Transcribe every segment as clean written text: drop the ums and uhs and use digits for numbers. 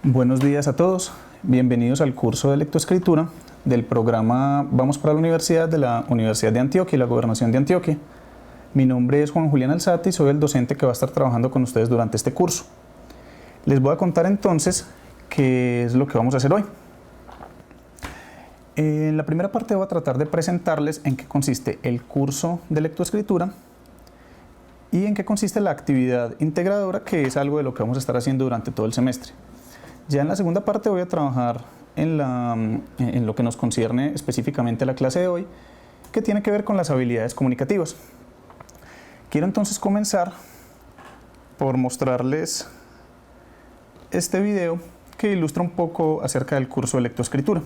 Buenos días a todos, bienvenidos al curso de lectoescritura del programa Vamos para la Universidad de la Universidad de Antioquia y la Gobernación de Antioquia. Mi nombre es Juan Julián Alzate y soy el docente que va a estar trabajando con ustedes durante este curso. Les voy a contar entonces qué es lo que vamos a hacer hoy. En la primera parte voy a tratar de presentarles en qué consiste el curso de lectoescritura y en qué consiste la actividad integradora, que es algo de lo que vamos a estar haciendo durante todo el semestre. Ya en la segunda parte voy a trabajar en lo que nos concierne específicamente a la clase de hoy, que tiene que ver con las habilidades comunicativas. Quiero entonces comenzar por mostrarles este video que ilustra un poco acerca del curso de lectoescritura.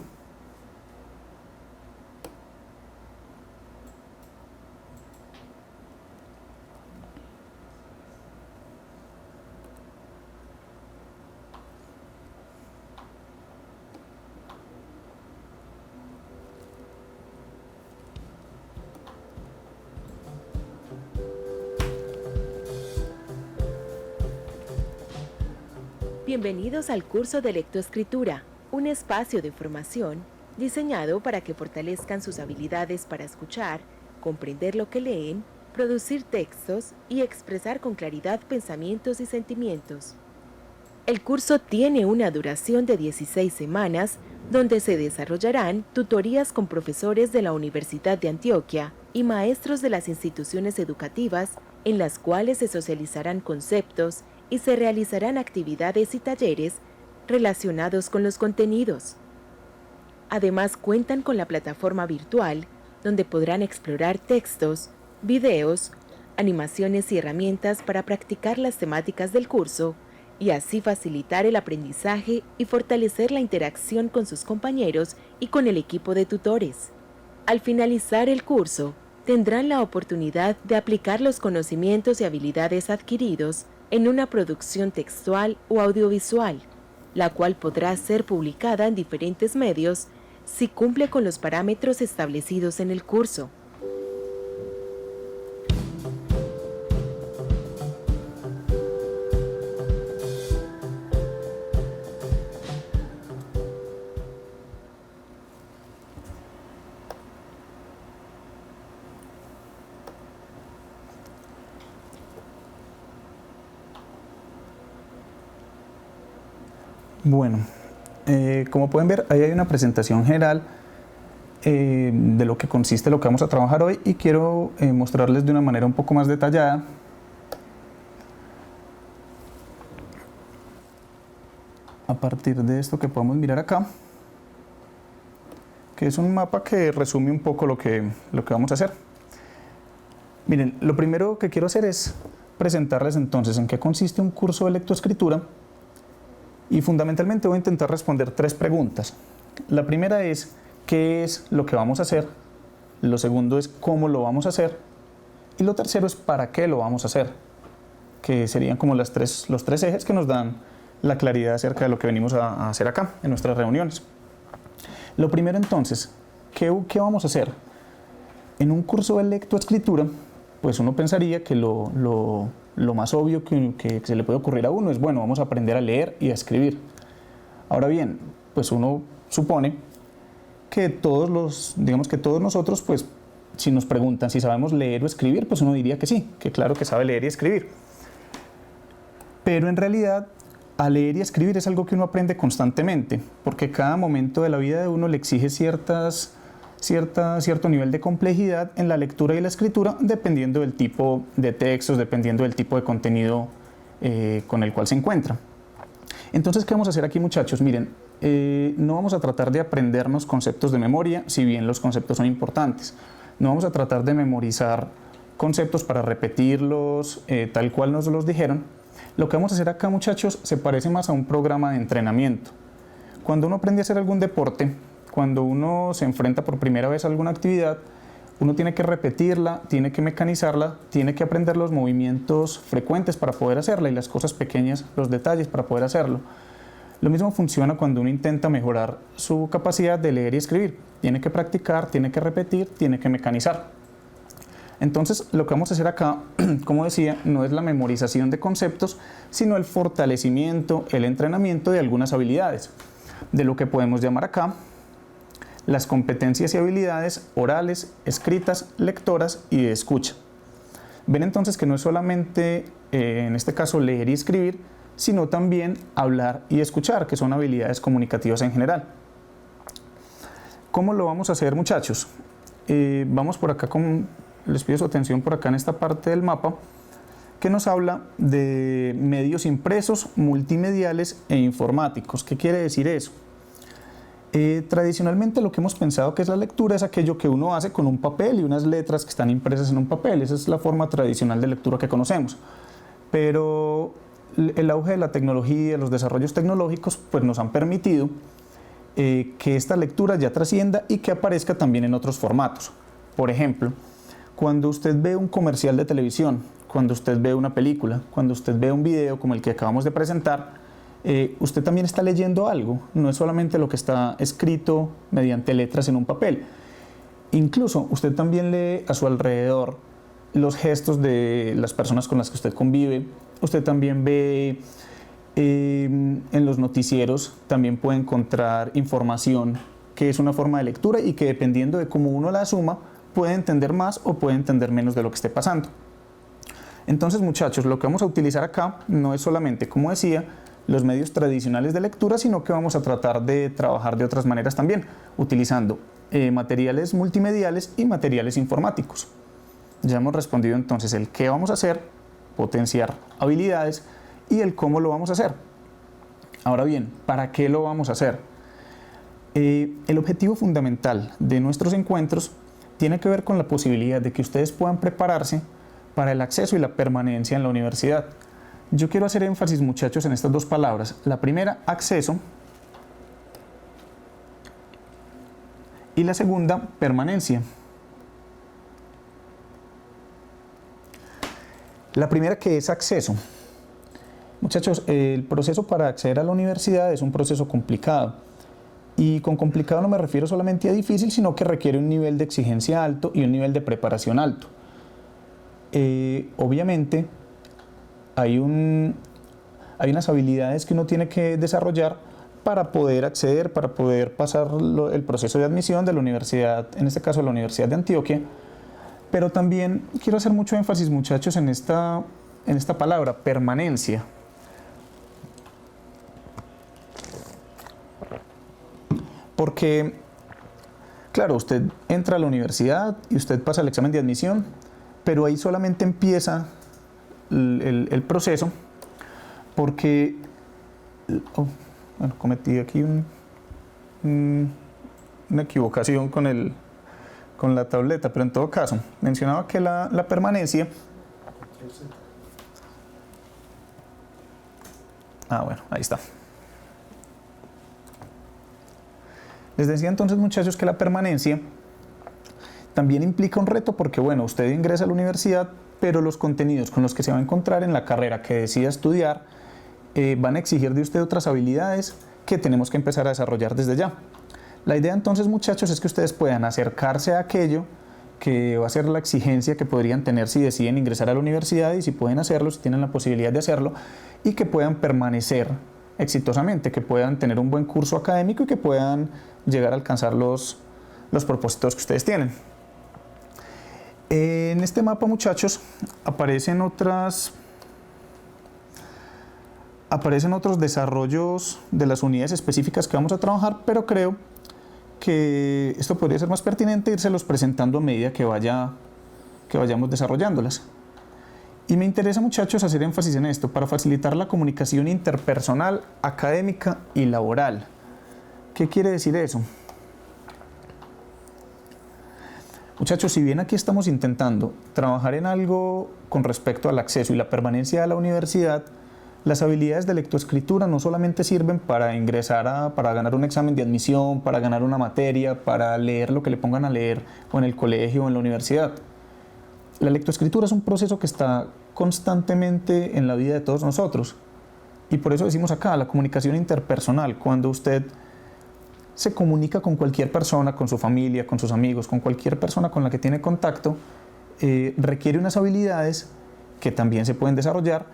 Bienvenidos al curso de lectoescritura, un espacio de formación diseñado para que fortalezcan sus habilidades para escuchar, comprender lo que leen, producir textos y expresar con claridad pensamientos y sentimientos. El curso tiene una duración de 16 semanas, donde se desarrollarán tutorías con profesores de la Universidad de Antioquia y maestros de las instituciones educativas, en las cuales se socializarán conceptos y se realizarán actividades y talleres relacionados con los contenidos. Además, cuentan con la plataforma virtual, donde podrán explorar textos, videos, animaciones y herramientas para practicar las temáticas del curso y así facilitar el aprendizaje y fortalecer la interacción con sus compañeros y con el equipo de tutores. Al finalizar el curso, tendrán la oportunidad de aplicar los conocimientos y habilidades adquiridos en una producción textual o audiovisual, la cual podrá ser publicada en diferentes medios si cumple con los parámetros establecidos en el curso. Bueno, como pueden ver, ahí hay una presentación general de lo que consiste lo que vamos a trabajar hoy, y quiero mostrarles de una manera un poco más detallada a partir de esto que podemos mirar acá, que es un mapa que resume un poco lo que vamos a hacer. Miren, lo primero que quiero hacer es presentarles entonces en qué consiste un curso de lectoescritura, y fundamentalmente voy a intentar responder tres preguntas. La primera es ¿qué es lo que vamos a hacer? Lo segundo es ¿cómo lo vamos a hacer? Y lo tercero es ¿para qué lo vamos a hacer? Que serían como los tres ejes que nos dan la claridad acerca de lo que venimos a hacer acá en nuestras reuniones. Lo primero entonces, ¿qué vamos a hacer? En un curso de lectoescritura, pues uno pensaría que lo más obvio que se le puede ocurrir a uno es, bueno, vamos a aprender a leer y a escribir. Ahora bien, pues uno supone que todos nosotros, pues si nos preguntan si sabemos leer o escribir, pues uno diría que sí, que claro que sabe leer y escribir. Pero en realidad, a leer y escribir es algo que uno aprende constantemente, porque cada momento de la vida de uno le exige cierto nivel de complejidad en la lectura y la escritura, dependiendo del tipo de textos, dependiendo del tipo de contenido con el cual se encuentra. Entonces, ¿qué vamos a hacer aquí, muchachos? Miren, no vamos a tratar de aprendernos conceptos de memoria, si bien los conceptos son importantes. No vamos a tratar de memorizar conceptos para repetirlos tal cual nos los dijeron. Lo que vamos a hacer acá, muchachos, se parece más a un programa de entrenamiento. Cuando uno aprende a hacer algún deporte, cuando uno se enfrenta por primera vez a alguna actividad, uno tiene que repetirla, tiene que mecanizarla, tiene que aprender los movimientos frecuentes para poder hacerla y las cosas pequeñas, los detalles para poder hacerlo. Lo mismo funciona cuando uno intenta mejorar su capacidad de leer y escribir. Tiene que practicar, tiene que repetir, tiene que mecanizar. Entonces, lo que vamos a hacer acá, como decía, no es la memorización de conceptos, sino el fortalecimiento, el entrenamiento de algunas habilidades, de lo que podemos llamar acá las competencias y habilidades orales, escritas, lectoras y de escucha. Ven entonces que no es solamente, en este caso, leer y escribir, sino también hablar y escuchar, que son habilidades comunicativas en general. ¿Cómo lo vamos a hacer, muchachos? Vamos por acá, les pido su atención por acá en esta parte del mapa, que nos habla de medios impresos, multimediales e informáticos. ¿Qué quiere decir eso? Tradicionalmente lo que hemos pensado que es la lectura es aquello que uno hace con un papel y unas letras que están impresas en un papel. Esa es la forma tradicional de lectura que conocemos. Pero el auge de la tecnología, los desarrollos tecnológicos, pues nos han permitido que esta lectura ya trascienda y que aparezca también en otros formatos. Por ejemplo, cuando usted ve un comercial de televisión, cuando usted ve una película, cuando usted ve un video como el que acabamos de presentar, usted también está leyendo algo, no es solamente lo que está escrito mediante letras en un papel. Incluso usted también lee a su alrededor los gestos de las personas con las que usted convive, usted también ve en los noticieros, también puede encontrar información que es una forma de lectura y que dependiendo de cómo uno la asuma, puede entender más o puede entender menos de lo que esté pasando. Entonces, muchachos, lo que vamos a utilizar acá no es solamente, como decía, los medios tradicionales de lectura, sino que vamos a tratar de trabajar de otras maneras también, utilizando materiales multimediales y materiales informáticos. Ya hemos respondido entonces el qué vamos a hacer, potenciar habilidades, y el cómo lo vamos a hacer. Ahora bien, ¿para qué lo vamos a hacer? El objetivo fundamental de nuestros encuentros tiene que ver con la posibilidad de que ustedes puedan prepararse para el acceso y la permanencia en la universidad. Yo quiero hacer énfasis, muchachos, en estas dos palabras. La primera, acceso, y la segunda, permanencia. La primera, que es acceso. Muchachos, el proceso para acceder a la universidad es un proceso complicado. Y con complicado no me refiero solamente a difícil, sino que requiere un nivel de exigencia alto y un nivel de preparación alto. Obviamente, hay unas habilidades que uno tiene que desarrollar para poder acceder, para poder pasar el proceso de admisión de la universidad, en este caso la Universidad de Antioquia. Pero también quiero hacer mucho énfasis, muchachos, en esta palabra, permanencia. Porque, claro, usted entra a la universidad y usted pasa el examen de admisión, pero ahí solamente empieza el proceso, porque cometí aquí una equivocación con la tableta, pero en todo caso, mencionaba que la permanencia... bueno, ahí está. Les decía entonces, muchachos, que la permanencia también implica un reto porque, bueno, usted ingresa a la universidad, pero los contenidos con los que se va a encontrar en la carrera que decida estudiar van a exigir de usted otras habilidades que tenemos que empezar a desarrollar desde ya. La idea entonces, muchachos, es que ustedes puedan acercarse a aquello que va a ser la exigencia que podrían tener si deciden ingresar a la universidad y si pueden hacerlo, si tienen la posibilidad de hacerlo, y que puedan permanecer exitosamente, que puedan tener un buen curso académico y que puedan llegar a alcanzar los propósitos que ustedes tienen. En este mapa, muchachos, aparecen otros desarrollos de las unidades específicas que vamos a trabajar, pero creo que esto podría ser más pertinente irselos presentando a medida que vayamos desarrollándolas. Y me interesa, muchachos, hacer énfasis en esto para facilitar la comunicación interpersonal, académica y laboral. ¿Qué quiere decir eso? Muchachos, si bien aquí estamos intentando trabajar en algo con respecto al acceso y la permanencia a la universidad, las habilidades de lectoescritura no solamente sirven para para ganar un examen de admisión, para ganar una materia, para leer lo que le pongan a leer o en el colegio o en la universidad. La lectoescritura es un proceso que está constantemente en la vida de todos nosotros. Y por eso decimos acá, la comunicación interpersonal, cuando usted se comunica con cualquier persona, con su familia, con sus amigos, con cualquier persona con la que tiene contacto, requiere unas habilidades que también se pueden desarrollar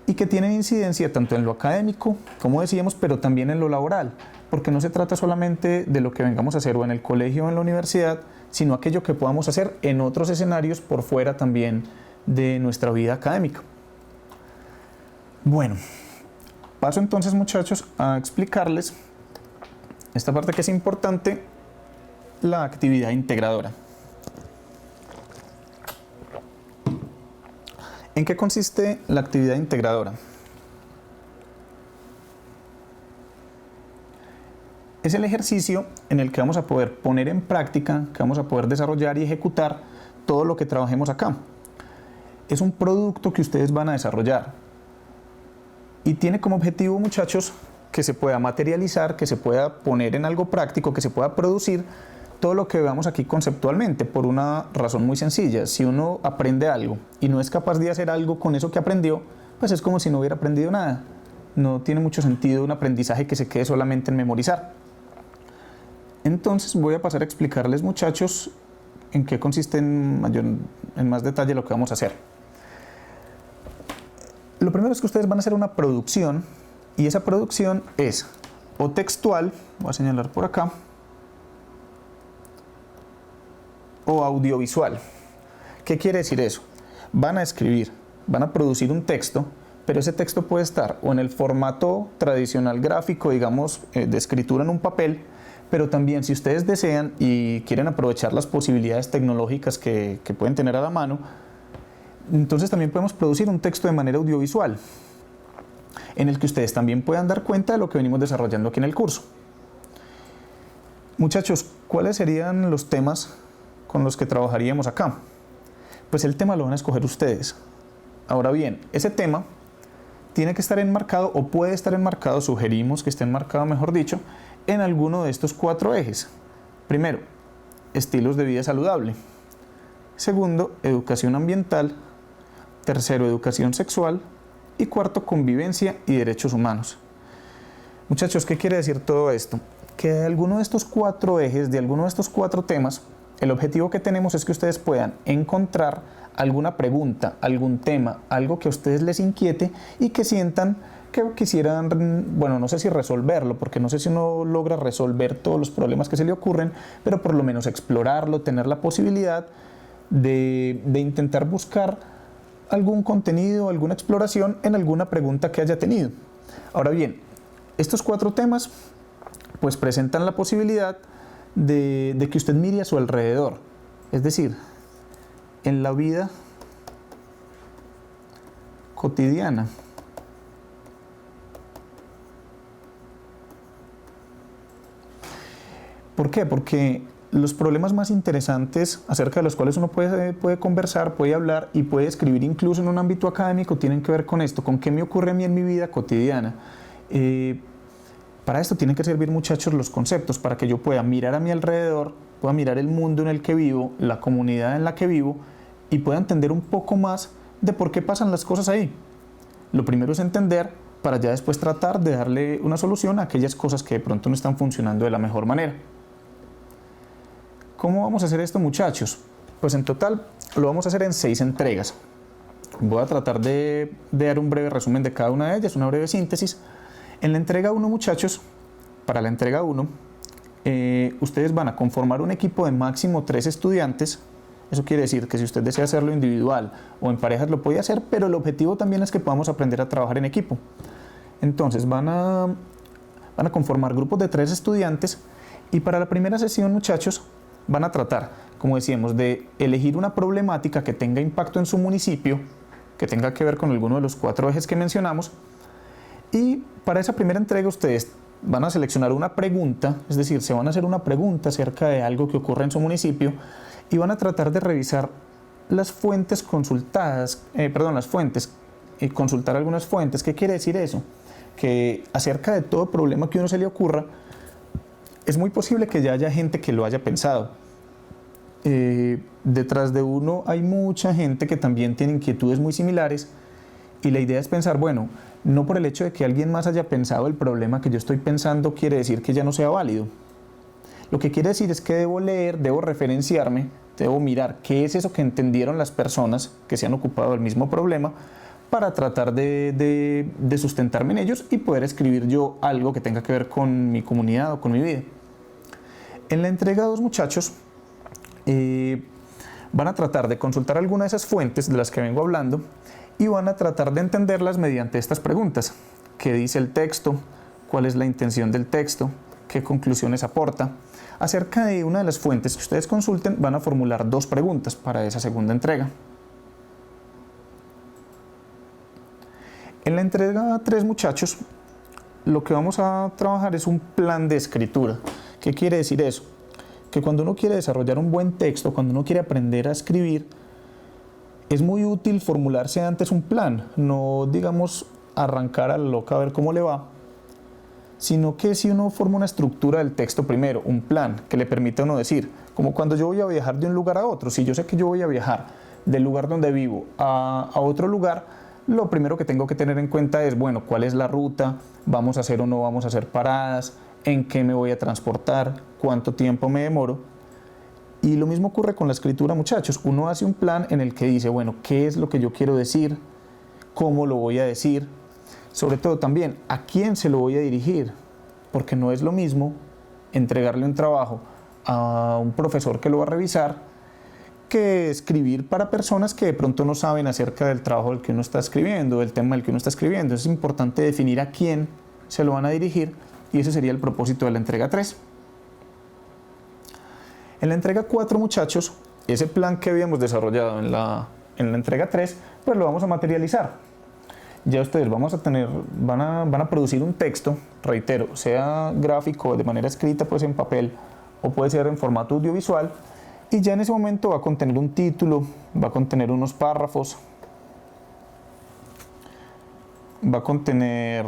y que tienen incidencia tanto en lo académico, como decíamos, pero también en lo laboral, porque no se trata solamente de lo que vengamos a hacer o en el colegio o en la universidad, sino aquello que podamos hacer en otros escenarios por fuera también de nuestra vida académica. Bueno, paso entonces, muchachos, a explicarles esta parte que es importante, la actividad integradora. ¿En qué consiste la actividad integradora? Es el ejercicio en el que vamos a poder poner en práctica, que vamos a poder desarrollar y ejecutar todo lo que trabajemos acá. Es un producto que ustedes van a desarrollar y tiene como objetivo, muchachos, que se pueda materializar, que se pueda poner en algo práctico, que se pueda producir todo lo que veamos aquí conceptualmente, por una razón muy sencilla. Si uno aprende algo y no es capaz de hacer algo con eso que aprendió, pues es como si no hubiera aprendido nada. No tiene mucho sentido un aprendizaje que se quede solamente en memorizar. Entonces voy a pasar a explicarles, muchachos, en qué consiste en más detalle lo que vamos a hacer. Lo primero es que ustedes van a hacer una producción, y esa producción es o textual, voy a señalar por acá, o audiovisual. ¿Qué quiere decir eso? Van a escribir, van a producir un texto, pero ese texto puede estar o en el formato tradicional gráfico, digamos, de escritura en un papel, pero también si ustedes desean y quieren aprovechar las posibilidades tecnológicas que pueden tener a la mano, entonces también podemos producir un texto de manera audiovisual, en el que ustedes también puedan dar cuenta de lo que venimos desarrollando aquí en el curso. Muchachos, ¿cuáles serían los temas con los que trabajaríamos acá? Pues el tema lo van a escoger ustedes. Ahora bien, ese tema tiene que estar enmarcado, o puede estar enmarcado, sugerimos que esté enmarcado, mejor dicho, en alguno de estos 4 ejes. Primero, estilos de vida saludable. Segundo, educación ambiental. Tercero, educación sexual. Y cuarto, convivencia y derechos humanos. Muchachos, ¿qué quiere decir todo esto? Que de alguno de estos 4 ejes, de alguno de estos 4 temas, el objetivo que tenemos es que ustedes puedan encontrar alguna pregunta, algún tema, algo que a ustedes les inquiete y que sientan que quisieran, bueno, no sé si resolverlo, porque no sé si uno logra resolver todos los problemas que se le ocurren, pero por lo menos explorarlo, tener la posibilidad de intentar buscar algún contenido, alguna exploración en alguna pregunta que haya tenido. Ahora bien, estos 4 temas pues presentan la posibilidad de que usted mire a su alrededor, es decir, en la vida cotidiana. ¿Por qué? Porque los problemas más interesantes acerca de los cuales uno puede conversar, puede hablar y puede escribir incluso en un ámbito académico tienen que ver con esto, con qué me ocurre a mí en mi vida cotidiana. Para esto tienen que servir, muchachos, los conceptos, para que yo pueda mirar a mi alrededor, pueda mirar el mundo en el que vivo, la comunidad en la que vivo, y pueda entender un poco más de por qué pasan las cosas ahí. Lo primero es entender, para ya después tratar de darle una solución a aquellas cosas que de pronto no están funcionando de la mejor manera. ¿Cómo vamos a hacer esto, muchachos? Pues en total lo vamos a hacer en 6 entregas. Voy a tratar de dar un breve resumen de cada una de ellas, una breve síntesis. En la entrega 1, muchachos, para la entrega 1, ustedes van a conformar un equipo de máximo 3 estudiantes. Eso quiere decir que si usted desea hacerlo individual o en parejas lo puede hacer, pero el objetivo también es que podamos aprender a trabajar en equipo. Entonces van a conformar grupos de 3 estudiantes y para la primera sesión, muchachos, van a tratar, como decíamos, de elegir una problemática que tenga impacto en su municipio, que tenga que ver con alguno de los 4 ejes que mencionamos. Y para esa primera entrega ustedes van a seleccionar una pregunta, es decir, se van a hacer una pregunta acerca de algo que ocurre en su municipio y van a tratar de revisar las fuentes consultadas, consultar algunas fuentes. ¿Qué quiere decir eso? Que acerca de todo problema que a uno se le ocurra, es muy posible que ya haya gente que lo haya pensado. Detrás de uno hay mucha gente que también tiene inquietudes muy similares y la idea es pensar, bueno, no por el hecho de que alguien más haya pensado el problema que yo estoy pensando quiere decir que ya no sea válido. Lo que quiere decir es que debo leer, debo referenciarme Debo mirar qué es eso que entendieron las personas que se han ocupado del mismo problema para tratar de sustentarme en ellos y poder escribir yo algo que tenga que ver con mi comunidad o con mi vida. En la entrega 2, muchachos, van a tratar de consultar alguna de esas fuentes de las que vengo hablando y van a tratar de entenderlas mediante estas preguntas. ¿Qué dice el texto? ¿Cuál es la intención del texto? ¿Qué conclusiones aporta? Acerca de una de las fuentes que ustedes consulten, van a formular 2 preguntas para esa segunda entrega. En la entrega 3, muchachos, lo que vamos a trabajar es un plan de escritura. ¿Qué quiere decir eso? Que cuando uno quiere desarrollar un buen texto, cuando uno quiere aprender a escribir, es muy útil formularse antes un plan, no digamos arrancar a la loca a ver cómo le va, sino que si uno forma una estructura del texto primero, un plan que le permita a uno decir, como cuando yo voy a viajar de un lugar a otro, si yo sé que yo voy a viajar del lugar donde vivo a otro lugar, lo primero que tengo que tener en cuenta es, bueno, ¿cuál es la ruta? ¿Vamos a hacer o no vamos a hacer paradas? ¿En qué me voy a transportar? ¿Cuánto tiempo me demoro? Y lo mismo ocurre con la escritura, muchachos. Uno hace un plan en el que dice, bueno, ¿qué es lo que yo quiero decir? ¿Cómo lo voy a decir? Sobre todo también, ¿a quién se lo voy a dirigir? Porque no es lo mismo entregarle un trabajo a un profesor que lo va a revisar que escribir para personas que de pronto no saben acerca del trabajo del que uno está escribiendo, del tema del que uno está escribiendo. Es importante definir a quién se lo van a dirigir y ese sería el propósito de la entrega 3. En la entrega 4, muchachos, ese plan que habíamos desarrollado en la entrega 3, pues lo vamos a materializar. Ya ustedes van a producir un texto, reitero, sea gráfico, de manera escrita, pues en papel, o puede ser en formato audiovisual, y ya en ese momento va a contener un título, va a contener unos párrafos, va a contener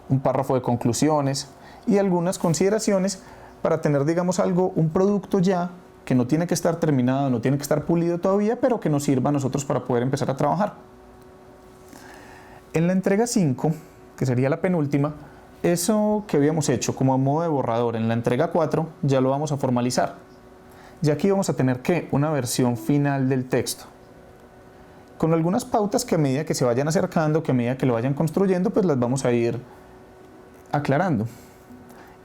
un párrafo de conclusiones y algunas consideraciones para tener, digamos, un producto ya que no tiene que estar terminado, no tiene que estar pulido todavía, pero que nos sirva a nosotros para poder empezar a trabajar. En la entrega 5, que sería la penúltima, eso que habíamos hecho como a modo de borrador en la entrega 4, ya lo vamos a formalizar. Ya aquí vamos a tener una versión final del texto, con algunas pautas que a medida que se vayan acercando, que a medida que lo vayan construyendo, pues las vamos a ir aclarando.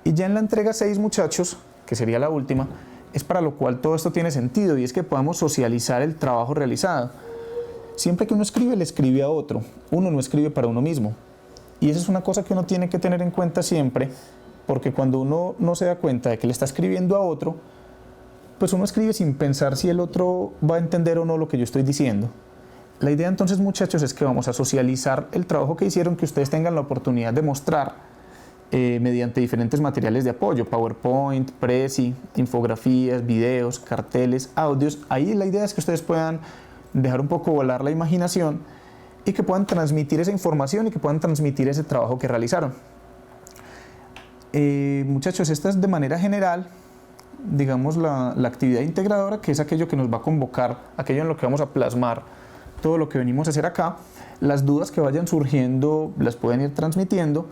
Y ya en la entrega 6, muchachos, que sería la última, es para lo cual todo esto tiene sentido, y es que podamos socializar el trabajo realizado. Siempre que uno escribe, le escribe a otro. Uno no escribe para uno mismo. Y esa es una cosa que uno tiene que tener en cuenta siempre, porque cuando uno no se da cuenta de que le está escribiendo a otro, pues uno escribe sin pensar si el otro va a entender o no lo que yo estoy diciendo. La idea entonces, muchachos, es que vamos a socializar el trabajo que hicieron, que ustedes tengan la oportunidad de mostrar mediante diferentes materiales de apoyo, PowerPoint, Prezi, infografías, videos, carteles, audios. Ahí la idea es que ustedes puedan dejar un poco volar la imaginación y que puedan transmitir esa información y que puedan transmitir ese trabajo que realizaron. Muchachos, esta es de manera general, digamos, la actividad integradora, que es aquello que nos va a convocar, aquello en lo que vamos a plasmar todo lo que venimos a hacer acá. Las dudas que vayan surgiendo las pueden ir transmitiendo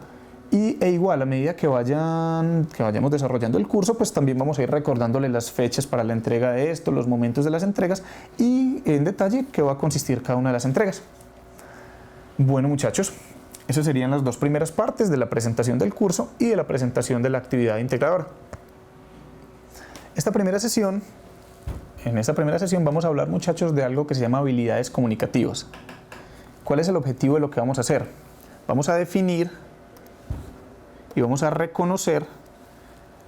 e igual a medida que vayamos desarrollando el curso, pues también vamos a ir recordándole las fechas para la entrega de esto, los momentos de las entregas y en detalle qué va a consistir cada una de las entregas. Bueno, muchachos, esas serían las 2 primeras partes de la presentación del curso y de la presentación de la actividad integradora. En esta primera sesión vamos a hablar, muchachos, de algo que se llama habilidades comunicativas. ¿Cuál es el objetivo de lo que vamos a hacer? Vamos a definir y vamos a reconocer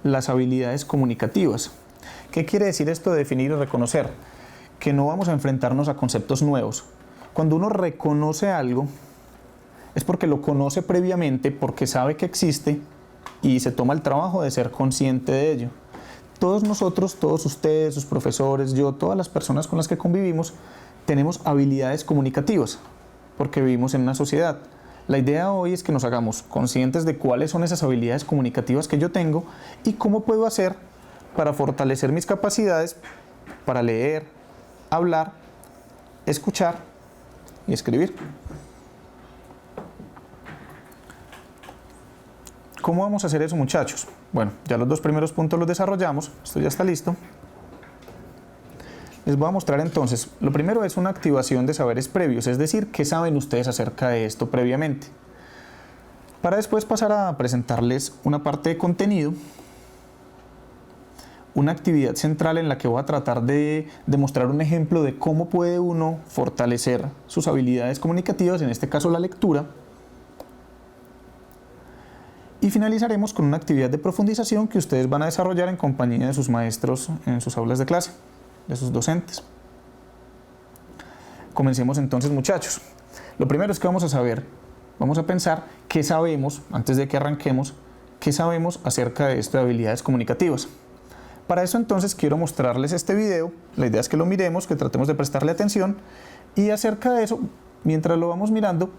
las habilidades comunicativas. ¿Qué quiere decir esto de definir y reconocer? Que no vamos a enfrentarnos a conceptos nuevos. Cuando uno reconoce algo, es porque lo conoce previamente, porque sabe que existe y se toma el trabajo de ser consciente de ello. Todos nosotros, todos ustedes, sus profesores, yo, todas las personas con las que convivimos, tenemos habilidades comunicativas, porque vivimos en una sociedad. La idea hoy es que nos hagamos conscientes de cuáles son esas habilidades comunicativas que yo tengo y cómo puedo hacer para fortalecer mis capacidades para leer, hablar, escuchar y escribir. ¿Cómo vamos a hacer eso, muchachos? Bueno, ya los 2 primeros puntos los desarrollamos, esto ya está listo. les voy a mostrar entonces, lo primero es una activación de saberes previos, es decir, ¿qué saben ustedes acerca de esto previamente? Para después pasar a presentarles una parte de contenido, una actividad central en la que voy a tratar de demostrar un ejemplo de cómo puede uno fortalecer sus habilidades comunicativas, en este caso la lectura. Y finalizaremos con una actividad de profundización que ustedes van a desarrollar en compañía de sus maestros en sus aulas de clase, de sus docentes. Comencemos entonces, muchachos. Lo primero es que vamos a saber, vamos a pensar qué sabemos, antes de que arranquemos, qué sabemos acerca de esto de habilidades comunicativas. Para eso entonces quiero mostrarles este video, la idea es que lo miremos, que tratemos de prestarle atención y acerca de eso, mientras lo vamos mirando,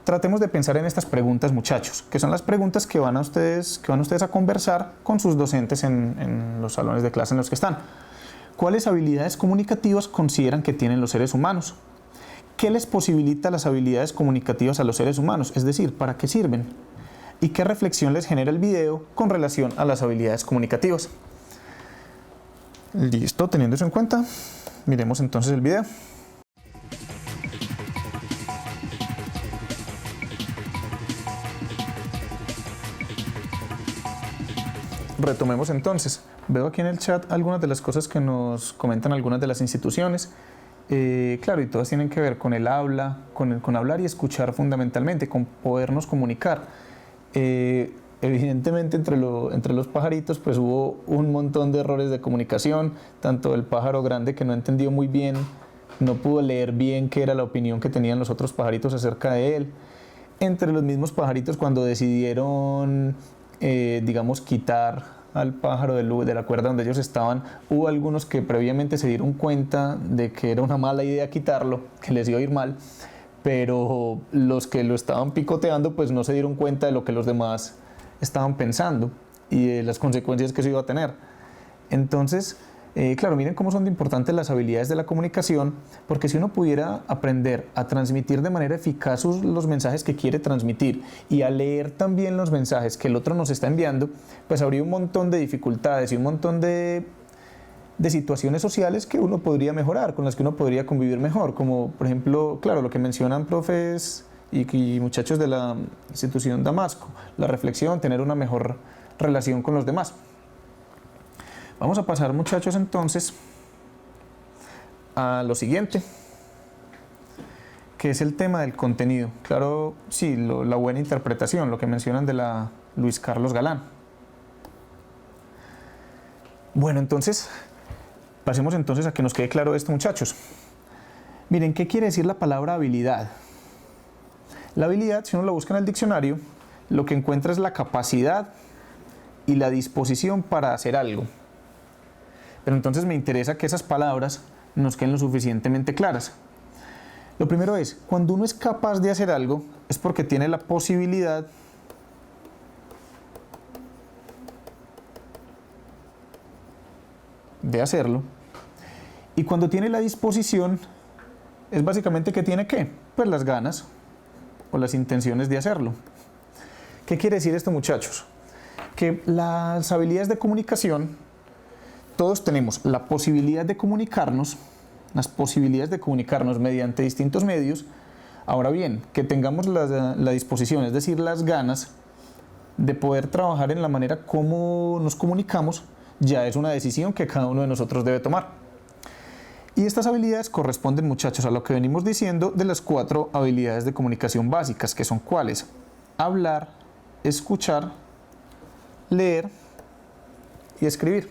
tratemos de pensar en estas preguntas, muchachos, que son las preguntas que van ustedes a conversar con sus docentes en los salones de clase en los que están. ¿Cuáles habilidades comunicativas consideran que tienen los seres humanos? ¿Qué les posibilita las habilidades comunicativas a los seres humanos? Es decir, ¿para qué sirven? ¿Y qué reflexión les genera el video con relación a las habilidades comunicativas? Listo, teniendo eso en cuenta, miremos entonces el video. Retomemos entonces. Veo aquí en el chat algunas de las cosas que nos comentan algunas de las instituciones. Claro, y todas tienen que ver con el habla, con hablar y escuchar fundamentalmente, con podernos comunicar. Evidentemente entre los pajaritos pues hubo un montón de errores de comunicación, tanto el pájaro grande que no entendió muy bien, no pudo leer bien qué era la opinión que tenían los otros pajaritos acerca de él. Entre los mismos pajaritos cuando decidieron, digamos, quitar al pájaro de la cuerda donde ellos estaban, hubo algunos que previamente se dieron cuenta de que era una mala idea quitarlo, que les iba a ir mal, pero los que lo estaban picoteando pues no se dieron cuenta de lo que los demás estaban pensando y de las consecuencias que eso iba a tener. Entonces, claro, miren cómo son de importantes las habilidades de la comunicación, porque si uno pudiera aprender a transmitir de manera eficaz los mensajes que quiere transmitir y a leer también los mensajes que el otro nos está enviando, pues habría un montón de dificultades y un montón de situaciones sociales que uno podría mejorar, con las que uno podría convivir mejor, como por ejemplo, claro, lo que mencionan profes y muchachos de la institución Damasco, la reflexión, tener una mejor relación con los demás. Vamos a pasar, muchachos, entonces a lo siguiente, que es el tema del contenido. Claro, sí, la buena interpretación, lo que mencionan de la Luis Carlos Galán. Bueno, entonces, pasemos entonces a que nos quede claro esto, muchachos. Miren, ¿qué quiere decir la palabra habilidad? La habilidad, si uno la busca en el diccionario, lo que encuentra es la capacidad y la disposición para hacer algo. Pero entonces me interesa que esas palabras nos queden lo suficientemente claras. Lo primero es, cuando uno es capaz de hacer algo, es porque tiene la posibilidad de hacerlo. Y cuando tiene la disposición, es básicamente que tiene ¿qué? Pues las ganas o las intenciones de hacerlo. ¿Qué quiere decir esto, muchachos? Que las habilidades de comunicación, todos tenemos la posibilidad de comunicarnos, las posibilidades de comunicarnos mediante distintos medios. Ahora bien, que tengamos la disposición, es decir, las ganas de poder trabajar en la manera como nos comunicamos, ya es una decisión que cada uno de nosotros debe tomar. Y estas habilidades corresponden, muchachos, a lo que venimos diciendo de las 4 habilidades de comunicación básicas, que son ¿cuáles? Hablar, escuchar, leer y escribir.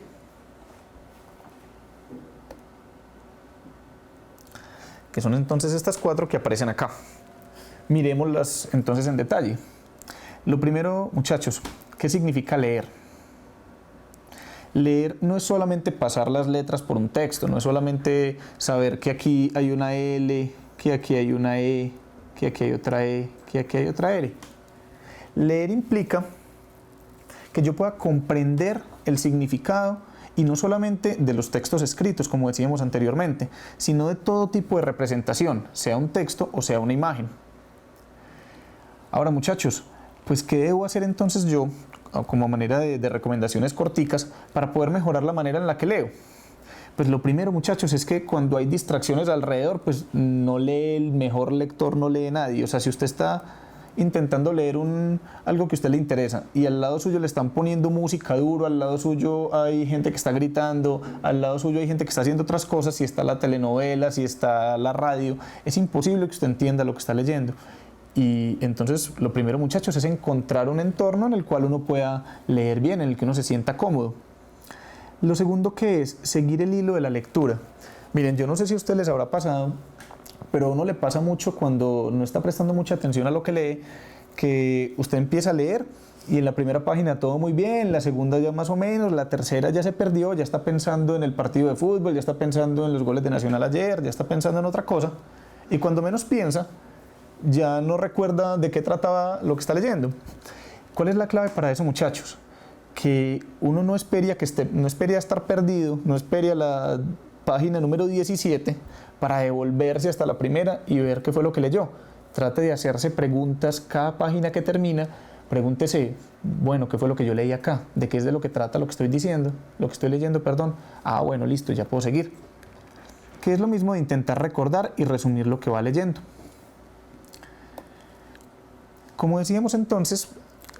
Que son entonces estas 4 que aparecen acá. Miremoslas entonces en detalle. Lo primero, muchachos, ¿qué significa leer? Leer no es solamente pasar las letras por un texto, no es solamente saber que aquí hay una L, que aquí hay una E, que aquí hay otra E, que aquí hay otra R. Leer implica que yo pueda comprender el significado y no solamente de los textos escritos, como decíamos anteriormente, sino de todo tipo de representación, sea un texto o sea una imagen. Ahora, muchachos, pues ¿qué debo hacer entonces yo, como manera de recomendaciones corticas, para poder mejorar la manera en la que leo? Pues lo primero, muchachos, es que cuando hay distracciones alrededor, pues no lee el mejor lector, no lee nadie. O sea, si usted está intentando leer algo que a usted le interesa y al lado suyo le están poniendo música duro, al lado suyo hay gente que está gritando, al lado suyo hay gente que está haciendo otras cosas, si está la telenovela, si está la radio, es imposible que usted entienda lo que está leyendo. Y entonces lo primero, muchachos, es encontrar un entorno en el cual uno pueda leer bien, en el que uno se sienta cómodo. Lo segundo, que es seguir el hilo de la lectura. Miren, yo no sé si a ustedes les habrá pasado, pero a uno le pasa mucho cuando no está prestando mucha atención a lo que lee, que usted empieza a leer y en la primera página todo muy bien, la segunda ya más o menos, la tercera ya se perdió, ya está pensando en el partido de fútbol, ya está pensando en los goles de Nacional ayer, ya está pensando en otra cosa, y cuando menos piensa, ya no recuerda de qué trataba lo que está leyendo. ¿Cuál es la clave para eso, muchachos? Que uno no espere a estar perdido, no espere a la página número 17 para devolverse hasta la primera y ver qué fue lo que leyó. Trate de hacerse preguntas cada página que termina. Pregúntese, bueno, ¿qué fue lo que yo leí acá? ¿De qué es de lo que trata lo que estoy diciendo? Lo que estoy leyendo, perdón. Ah, bueno, listo, ya puedo seguir. Que es lo mismo de intentar recordar y resumir lo que va leyendo. Como decíamos entonces,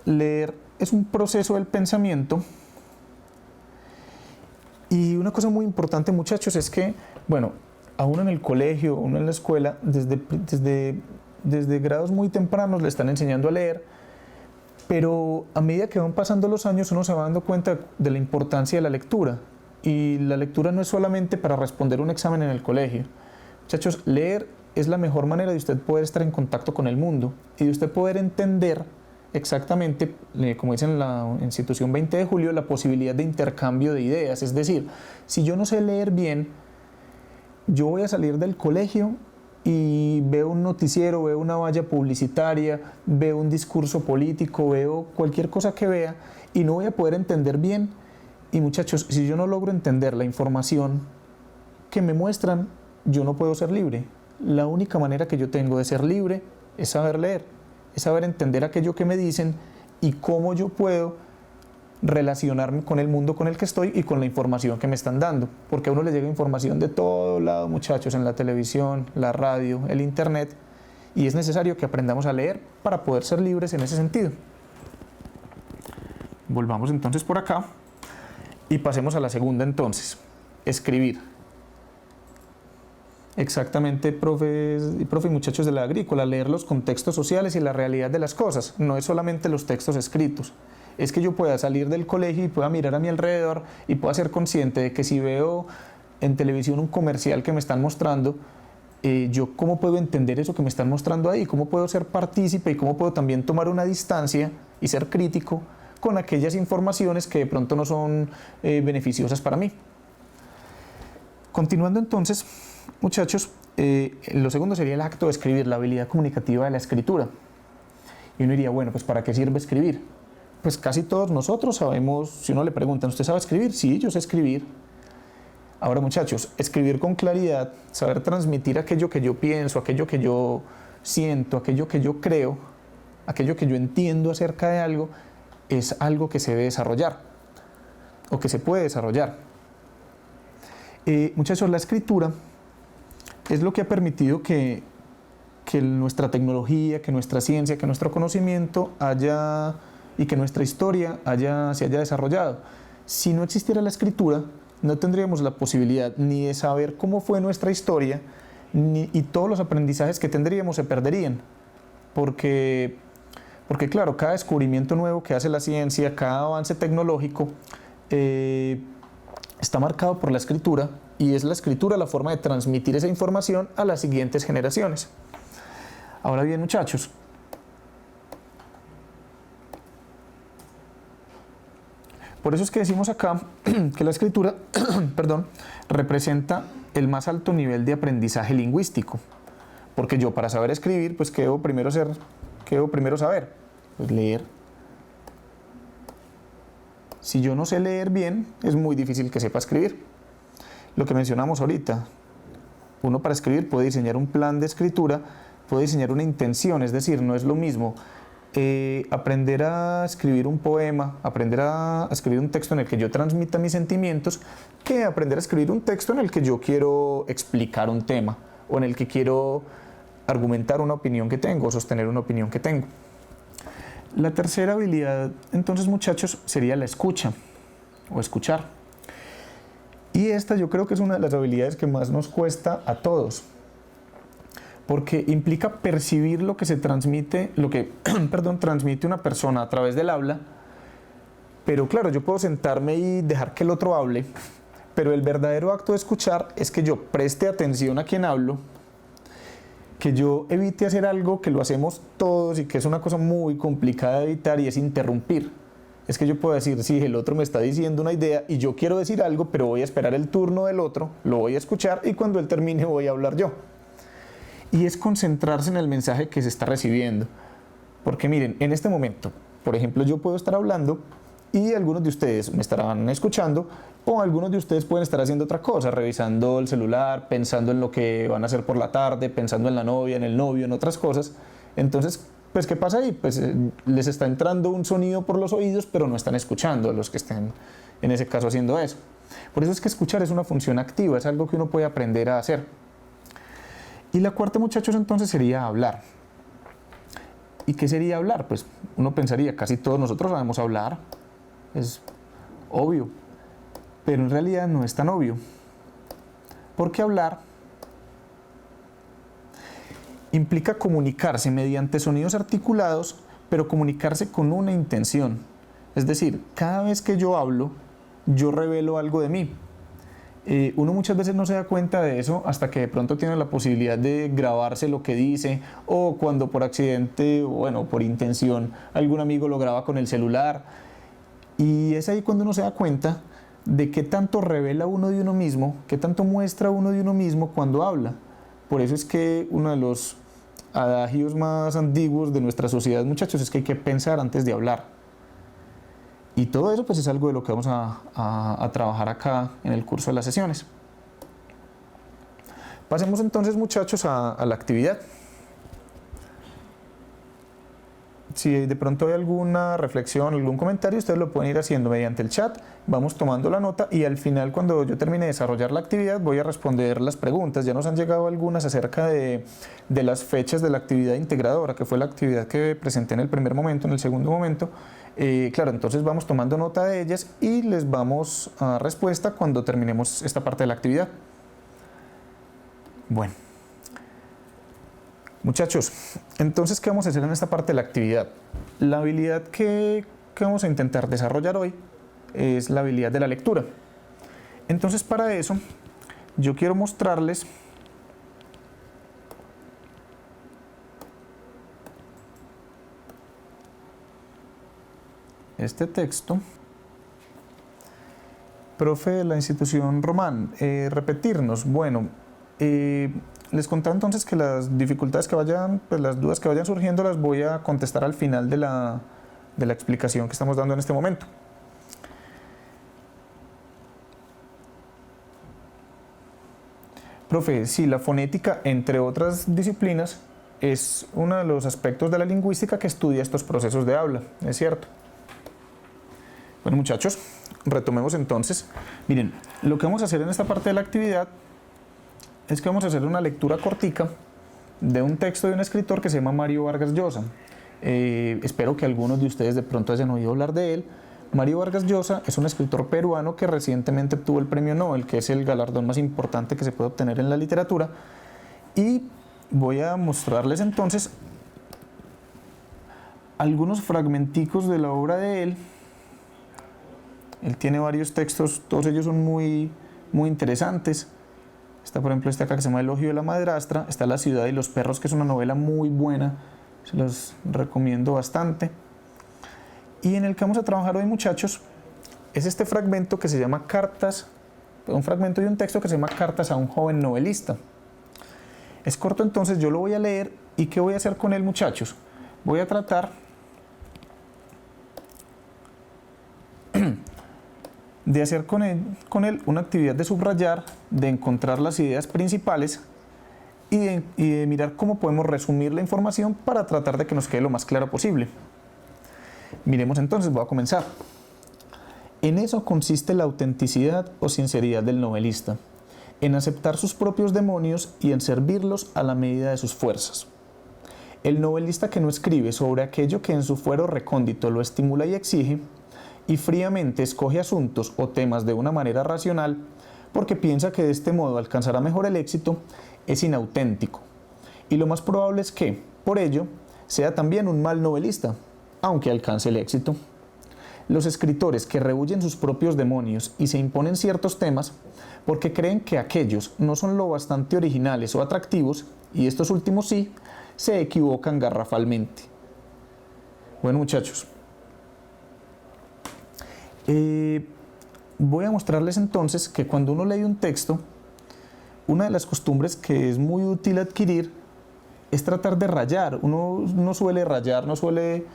leer es un proceso del pensamiento. Y una cosa muy importante, muchachos, es que, bueno, a uno en el colegio, uno en la escuela, desde grados muy tempranos le están enseñando a leer, pero a medida que van pasando los años uno se va dando cuenta de la importancia de la lectura. Y la lectura no es solamente para responder un examen en el colegio. Muchachos, leer es la mejor manera de usted poder estar en contacto con el mundo y de usted poder entender exactamente, como dice en la institución 20 de julio, la posibilidad de intercambio de ideas. Es decir, si yo no sé leer bien, yo voy a salir del colegio y veo un noticiero, veo una valla publicitaria, veo un discurso político, veo cualquier cosa que vea y no voy a poder entender bien. Y muchachos, si yo no logro entender la información que me muestran, yo no puedo ser libre. La única manera que yo tengo de ser libre es saber leer, es saber entender aquello que me dicen y cómo yo puedo relacionarme con el mundo con el que estoy y con la información que me están dando, porque a uno le llega información de todo lado, muchachos, en la televisión, la radio, el internet, y es necesario que aprendamos a leer para poder ser libres en ese sentido. Volvamos entonces por acá y pasemos a la segunda entonces, escribir. Exactamente, profe y muchachos de la agrícola, leer los contextos sociales y la realidad de las cosas, no es solamente los textos escritos. Es que yo pueda salir del colegio y pueda mirar a mi alrededor y pueda ser consciente de que si veo en televisión un comercial que me están mostrando, yo cómo puedo entender eso que me están mostrando ahí, cómo puedo ser partícipe y cómo puedo también tomar una distancia y ser crítico con aquellas informaciones que de pronto no son beneficiosas para mí. Continuando entonces, muchachos, lo segundo sería el acto de escribir, la habilidad comunicativa de la escritura. Y uno diría, bueno, pues ¿para qué sirve escribir? Pues casi todos nosotros sabemos, si uno le preguntan, ¿usted sabe escribir? Sí, yo sé escribir. Ahora, muchachos, escribir con claridad, saber transmitir aquello que yo pienso, aquello que yo siento, aquello que yo creo, aquello que yo entiendo acerca de algo, es algo que se debe desarrollar o que se puede desarrollar. Muchachos, la escritura es lo que ha permitido que nuestra tecnología, que nuestra ciencia, que nuestro conocimiento y que nuestra historia se haya desarrollado. Si no existiera la escritura, no tendríamos la posibilidad ni de saber cómo fue nuestra historia, y todos los aprendizajes que tendríamos se perderían. Porque claro, cada descubrimiento nuevo que hace la ciencia, cada avance tecnológico, está marcado por la escritura, y es la escritura la forma de transmitir esa información a las siguientes generaciones. Ahora bien, muchachos, por eso es que decimos acá que la escritura perdón, representa el más alto nivel de aprendizaje lingüístico, porque yo para saber escribir, pues ¿qué debo primero saber? Pues leer. Si yo no sé leer bien, es muy difícil que sepa escribir. Lo que mencionamos ahorita, uno para escribir puede diseñar un plan de escritura, puede diseñar una intención, es decir, no es lo mismo aprender a escribir un poema, aprender a escribir un texto en el que yo transmita mis sentimientos, que aprender a escribir un texto en el que yo quiero explicar un tema o en el que quiero argumentar una opinión que tengo o sostener una opinión que tengo. La tercera habilidad, entonces, muchachos, sería la escucha o escuchar. Y esta yo creo que es una de las habilidades que más nos cuesta a todos, porque implica percibir lo que se transmite, transmite una persona a través del habla. Pero claro, yo puedo sentarme y dejar que el otro hable, pero el verdadero acto de escuchar es que yo preste atención a quien hablo, que yo evite hacer algo que lo hacemos todos y que es una cosa muy complicada de evitar, y es interrumpir. Es que yo puedo decir, sí, el otro me está diciendo una idea y yo quiero decir algo, pero voy a esperar el turno del otro, lo voy a escuchar y cuando él termine voy a hablar yo. Y es concentrarse en el mensaje que se está recibiendo. Porque miren, en este momento, por ejemplo, yo puedo estar hablando y algunos de ustedes me estarán escuchando, o algunos de ustedes pueden estar haciendo otra cosa, revisando el celular, pensando en lo que van a hacer por la tarde, pensando en la novia, en el novio, en otras cosas. Entonces, pues, ¿qué pasa ahí? Pues les está entrando un sonido por los oídos, pero no están escuchando a los que estén, en ese caso, haciendo eso. Por eso es que escuchar es una función activa, es algo que uno puede aprender a hacer. Y la cuarta, muchachos, entonces sería hablar. ¿Y qué sería hablar? Pues uno pensaría, casi todos nosotros sabemos hablar, es obvio, pero en realidad no es tan obvio. Porque hablar implica comunicarse mediante sonidos articulados, pero comunicarse con una intención. Es decir, cada vez que yo hablo, yo revelo algo de mí. Uno muchas veces no se da cuenta de eso hasta que de pronto tiene la posibilidad de grabarse lo que dice, o cuando por accidente, o bueno, por intención, algún amigo lo graba con el celular. Y es ahí cuando uno se da cuenta de qué tanto revela uno de uno mismo, qué tanto muestra uno de uno mismo cuando habla. Por eso es que uno de los adagios más antiguos de nuestra sociedad, muchachos, es que hay que pensar antes de hablar. Y todo eso pues es algo de lo que vamos a trabajar acá en el curso de las sesiones. Pasemos entonces, muchachos, a la actividad. Si de pronto hay alguna reflexión, algún comentario, ustedes lo pueden ir haciendo mediante el chat, vamos tomando la nota y al final, cuando yo termine de desarrollar la actividad, voy a responder las preguntas. Ya nos han llegado algunas acerca de las fechas de la actividad integradora, que fue la actividad que presenté en el primer momento, en el segundo momento. Claro, entonces vamos tomando nota de ellas y les vamos a dar respuesta cuando terminemos esta parte de la actividad. Bueno. Muchachos, entonces, ¿qué vamos a hacer en esta parte de la actividad? La habilidad que vamos a intentar desarrollar hoy es la habilidad de la lectura. Entonces, para eso, yo quiero mostrarles este texto. Profe de la institución Román, repetirnos. Bueno, les contaba entonces que las dificultades que vayan, pues las dudas que vayan surgiendo las voy a contestar al final de la explicación que estamos dando en este momento. Profe, sí, la fonética, entre otras disciplinas, es uno de los aspectos de la lingüística que estudia estos procesos de habla, es cierto. Bueno, muchachos, retomemos entonces. Miren, lo que vamos a hacer en esta parte de la actividad es que vamos a hacer una lectura cortica de un texto de un escritor que se llama Mario Vargas Llosa. Espero que algunos de ustedes de pronto hayan oído hablar de él. Mario Vargas Llosa es un escritor peruano que recientemente obtuvo el premio Nobel, que es el galardón más importante que se puede obtener en la literatura. Y voy a mostrarles entonces algunos fragmenticos de la obra de él. Él tiene varios textos, todos ellos son muy interesantes. Está, por ejemplo, este acá que se llama Elogio de la madrastra. Está La ciudad y los perros, que es una novela muy buena. Se los recomiendo bastante. Y en el que vamos a trabajar hoy, muchachos, es este fragmento que se llama Cartas, un fragmento de un texto que se llama Cartas a un joven novelista. Es corto, entonces yo lo voy a leer. ¿Y qué voy a hacer con él, muchachos? Voy a tratar de hacer con él una actividad de subrayar, de encontrar las ideas principales y de mirar cómo podemos resumir la información para tratar de que nos quede lo más claro posible. Miremos entonces, voy a comenzar. En eso consiste la autenticidad o sinceridad del novelista, en aceptar sus propios demonios y en servirlos a la medida de sus fuerzas. El novelista que no escribe sobre aquello que en su fuero recóndito lo estimula y exige, y fríamente escoge asuntos o temas de una manera racional, porque piensa que de este modo alcanzará mejor el éxito, es inauténtico. Y lo más probable es que, por ello, sea también un mal novelista, aunque alcance el éxito. Los escritores que rehuyen sus propios demonios y se imponen ciertos temas, porque creen que aquellos no son lo bastante originales o atractivos, y estos últimos sí, se equivocan garrafalmente. Bueno, muchachos, voy a mostrarles entonces que cuando uno lee un texto, una de las costumbres que es muy útil adquirir es tratar de rayar. Uno no suele rayar, no suele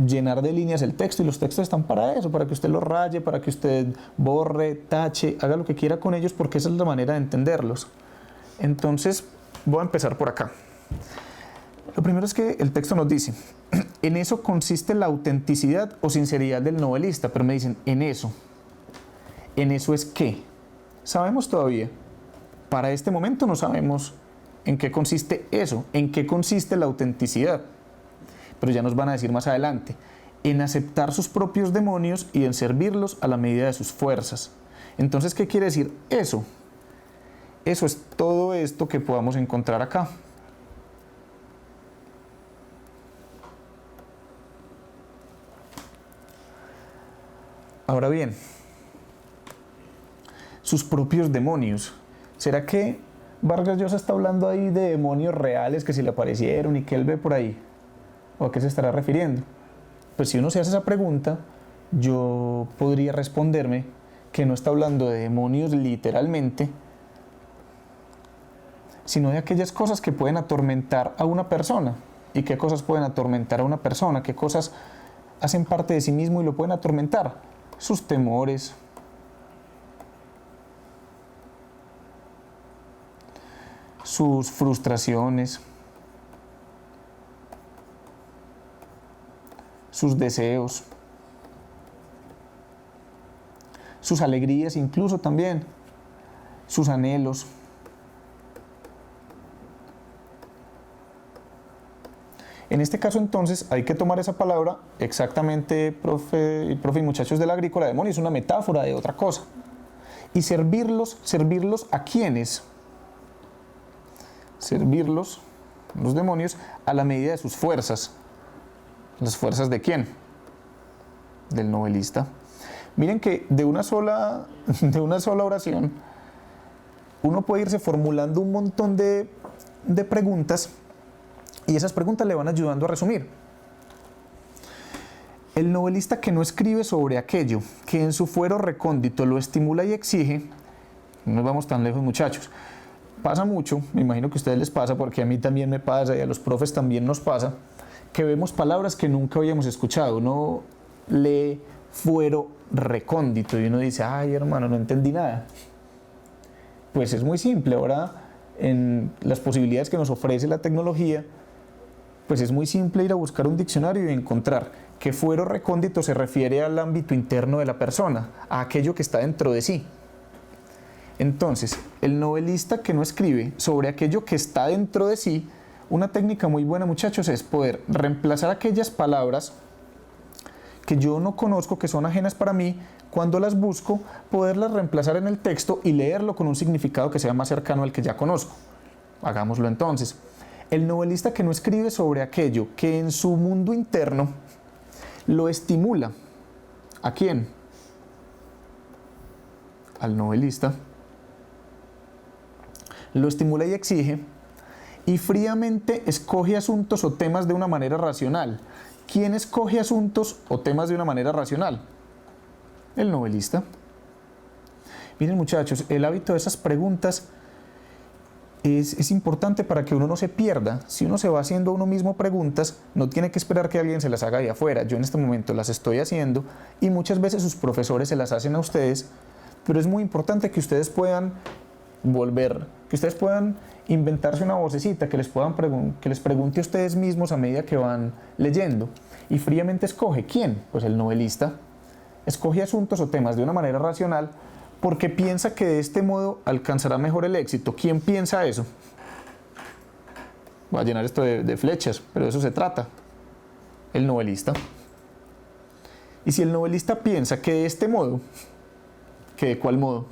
llenar de líneas el texto, y los textos están para eso, para que usted los raye, para que usted borre, tache, haga lo que quiera con ellos, porque esa es la manera de entenderlos. Entonces, voy a empezar por acá. Lo primero es que el texto nos dice, en eso consiste la autenticidad o sinceridad del novelista, pero me dicen, ¿en eso es qué? ¿Sabemos todavía? Para este momento no sabemos en qué consiste eso, en qué consiste la autenticidad. Pero ya nos van a decir más adelante, en aceptar sus propios demonios y en servirlos a la medida de sus fuerzas. Entonces, ¿qué quiere decir eso? Eso es todo esto que podamos encontrar acá. Ahora bien, sus propios demonios. ¿Será que Vargas Llosa está hablando ahí de demonios reales que se le aparecieron y que él ve por ahí? ¿O a qué se estará refiriendo? Pues si uno se hace esa pregunta, yo podría responderme que no está hablando de demonios literalmente, sino de aquellas cosas que pueden atormentar a una persona. ¿Y qué cosas pueden atormentar a una persona? ¿Qué cosas hacen parte de sí mismo y lo pueden atormentar? Sus temores, sus frustraciones, sus deseos, sus alegrías incluso también, sus anhelos. En este caso entonces hay que tomar esa palabra exactamente, profe y muchachos de la agrícola, demonio, es una metáfora de otra cosa. Y servirlos ¿a quiénes? Servirlos, los demonios, a la medida de sus fuerzas. ¿Las fuerzas de quién? Del novelista. Miren que de una sola oración uno puede irse formulando un montón de preguntas, y esas preguntas le van ayudando a resumir. El novelista que no escribe sobre aquello que en su fuero recóndito lo estimula y exige, no nos vamos tan lejos, muchachos. Pasa mucho, me imagino que a ustedes les pasa, porque a mí también me pasa y a los profes también nos pasa, que vemos palabras que nunca habíamos escuchado. Uno lee fuero recóndito y uno dice, ay hermano, no entendí nada. Pues es muy simple, ahora en las posibilidades que nos ofrece la tecnología, pues es muy simple ir a buscar un diccionario y encontrar que fuero recóndito se refiere al ámbito interno de la persona, a aquello que está dentro de sí. Entonces, el novelista que no escribe sobre aquello que está dentro de sí, una técnica muy buena, muchachos, es poder reemplazar aquellas palabras que yo no conozco, que son ajenas para mí, cuando las busco, poderlas reemplazar en el texto y leerlo con un significado que sea más cercano al que ya conozco. Hagámoslo entonces. El novelista que no escribe sobre aquello que en su mundo interno lo estimula. ¿A quién? Al novelista. Lo estimula y exige, y fríamente escoge asuntos o temas de una manera racional. ¿Quién escoge asuntos o temas de una manera racional? El novelista. Miren, muchachos, el hábito de esas preguntas es importante para que uno no se pierda. Si uno se va haciendo a uno mismo preguntas, no tiene que esperar que alguien se las haga de afuera. Yo en este momento las estoy haciendo y muchas veces sus profesores se las hacen a ustedes, pero es muy importante que ustedes puedan volver que ustedes puedan inventarse una vocecita que les pregunte a ustedes mismos a medida que van leyendo. Y fríamente escoge. ¿Quién? Pues el novelista. Escoge asuntos o temas de una manera racional porque piensa que de este modo alcanzará mejor el éxito. ¿Quién piensa eso? Voy a llenar esto de flechas, pero de eso se trata. El novelista. Y si el novelista piensa que de este modo, ¿que de cuál modo?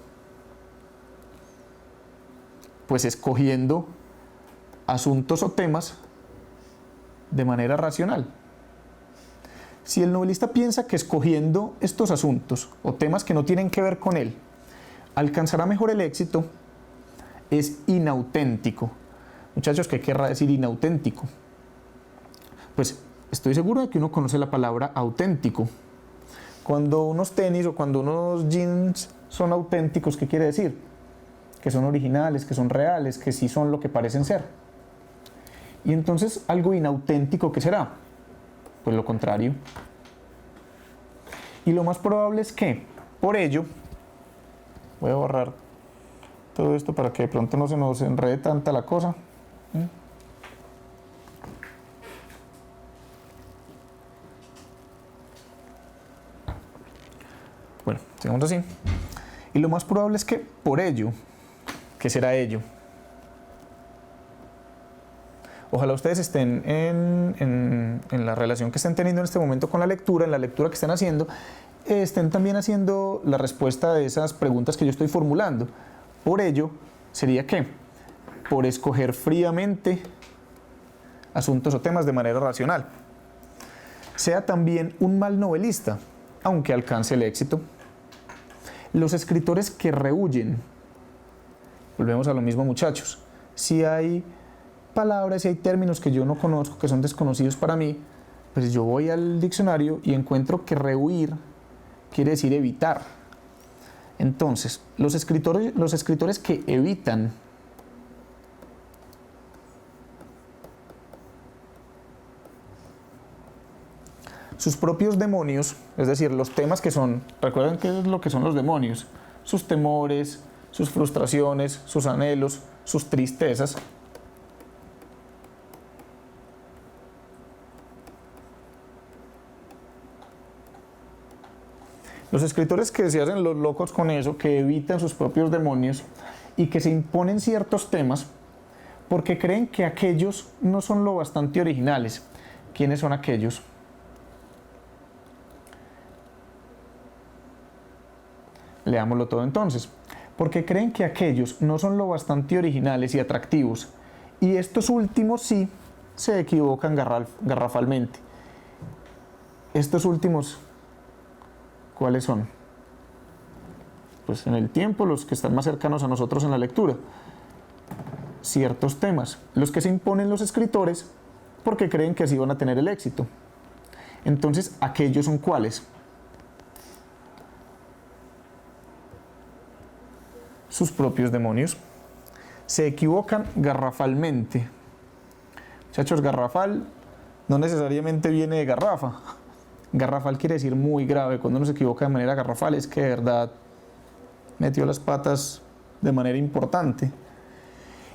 Pues escogiendo asuntos o temas de manera racional. Si el novelista piensa que escogiendo estos asuntos o temas que no tienen que ver con él, alcanzará mejor el éxito, es inauténtico. Muchachos, ¿qué querrá decir inauténtico? Pues estoy seguro de que uno conoce la palabra auténtico. Cuando unos tenis o cuando unos jeans son auténticos, ¿qué quiere decir? Que son originales, que son reales, que sí son lo que parecen ser. Y entonces, algo inauténtico, ¿qué será? Pues lo contrario. Y lo más probable es que, por ello, voy a borrar todo esto para que de pronto no se nos enrede tanta la cosa. Bueno, sigamos así. Y lo más probable es que por ello, ¿qué será ello? Ojalá ustedes estén en la relación que estén teniendo en este momento con la lectura, en la lectura que estén haciendo, estén también haciendo la respuesta de esas preguntas que yo estoy formulando. Por ello, ¿sería qué? Por escoger fríamente asuntos o temas de manera racional. Sea también un mal novelista, aunque alcance el éxito. Los escritores que rehuyen, volvemos a lo mismo, muchachos, si hay palabras, si hay términos que yo no conozco, que son desconocidos para mí, pues yo voy al diccionario y encuentro que rehuir quiere decir evitar. Entonces, los escritores que evitan sus propios demonios, es decir, los temas que son, recuerden qué es lo que son los demonios, sus temores, sus frustraciones, sus anhelos, sus tristezas. Los escritores que se hacen los locos con eso, que evitan sus propios demonios y que se imponen ciertos temas porque creen que aquellos no son lo bastante originales. ¿Quiénes son aquellos? Leámoslo todo entonces. Porque creen que aquellos no son lo bastante originales y atractivos, y estos últimos sí se equivocan garrafalmente. Estos últimos, ¿cuáles son? Pues en el tiempo, los que están más cercanos a nosotros en la lectura. Ciertos temas, los que se imponen los escritores porque creen que así van a tener el éxito. Entonces, ¿aquellos son cuáles? Sus propios demonios. Se equivocan garrafalmente. Muchachos, garrafal no necesariamente viene de garrafa. Garrafal quiere decir muy grave. Cuando uno se equivoca de manera garrafal es que de verdad metió las patas de manera importante.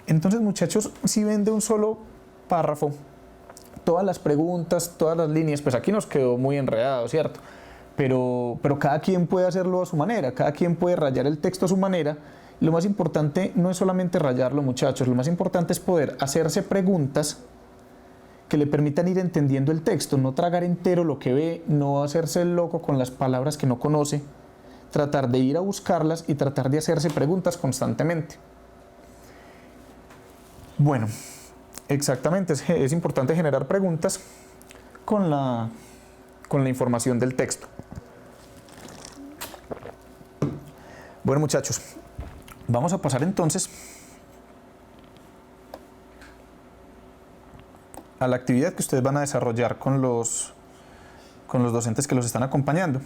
Entonces, muchachos, si ven de un solo párrafo todas las preguntas, todas las líneas, pues aquí nos quedó muy enredado, ¿cierto? Pero cada quien puede hacerlo a su manera, cada quien puede rayar el texto a su manera. Lo más importante no es solamente rayarlo, muchachos, lo más importante es poder hacerse preguntas que le permitan ir entendiendo el texto, no tragar entero lo que ve, no hacerse el loco con las palabras que no conoce, tratar de ir a buscarlas y tratar de hacerse preguntas constantemente. Bueno, exactamente, es importante generar preguntas con la información del texto. Bueno, muchachos, vamos a pasar entonces a la actividad que ustedes van a desarrollar con los docentes que los están acompañando.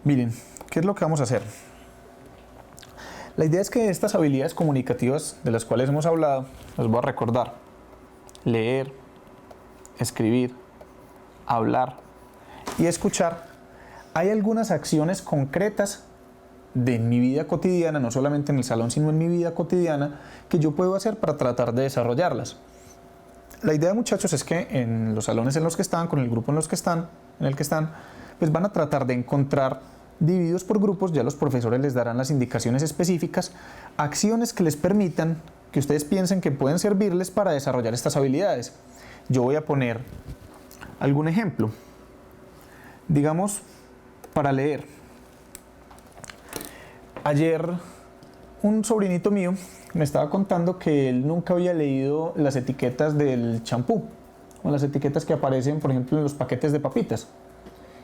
Miren, ¿qué es lo que vamos a hacer? La idea es que estas habilidades comunicativas de las cuales hemos hablado, las voy a recordar: leer, escribir, hablar, y escuchar, hay algunas acciones concretas de mi vida cotidiana, no solamente en el salón, sino en mi vida cotidiana, que yo puedo hacer para tratar de desarrollarlas. La idea, muchachos, es que en los salones en los que están, con el grupo en el que están, pues van a tratar de encontrar, divididos por grupos, ya los profesores les darán las indicaciones específicas, acciones que les permitan, que ustedes piensen que pueden servirles para desarrollar estas habilidades. Yo voy a poner algún ejemplo. Digamos, para leer. Ayer un sobrinito mío me estaba contando que él nunca había leído las etiquetas del champú o las etiquetas que aparecen, por ejemplo, en los paquetes de papitas.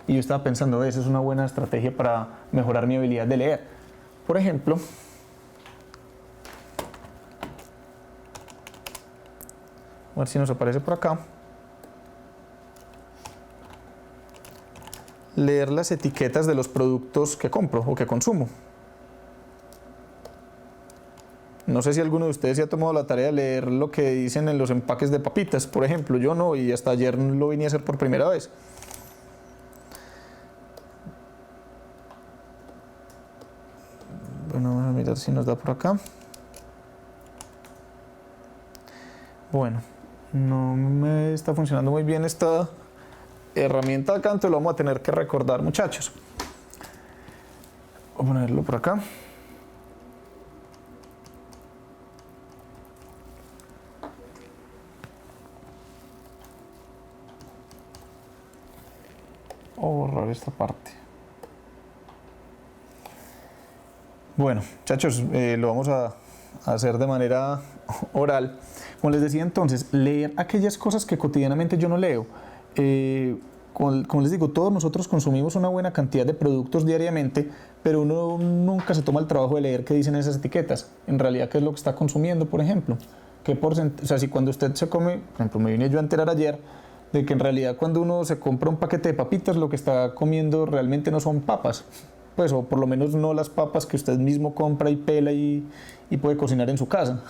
Y yo estaba pensando, esa es una buena estrategia para mejorar mi habilidad de leer. Por ejemplo, a ver si nos aparece por acá. Leer las etiquetas de los productos que compro o que consumo. No sé si alguno de ustedes se ha tomado la tarea de leer lo que dicen en los empaques de papitas, por ejemplo. Yo no, y hasta ayer lo vine a hacer por primera vez. Bueno, vamos a mirar si nos da por acá. Bueno, no me está funcionando muy bien esta herramienta acá, entonces lo vamos a tener que recordar, muchachos. Voy a ponerlo por acá. O borrar esta parte. Bueno, muchachos, lo vamos a hacer de manera oral. Como les decía entonces, leer aquellas cosas que cotidianamente yo no leo. Como les digo, todos nosotros consumimos una buena cantidad de productos diariamente, pero uno nunca se toma el trabajo de leer qué dicen esas etiquetas. En realidad, qué es lo que está consumiendo, por ejemplo. O sea, si cuando usted se come, por ejemplo, me vine yo a enterar ayer de que en realidad cuando uno se compra un paquete de papitas, lo que está comiendo realmente no son papas. Pues, o por lo menos no las papas que usted mismo compra y pela y puede cocinar en su casa.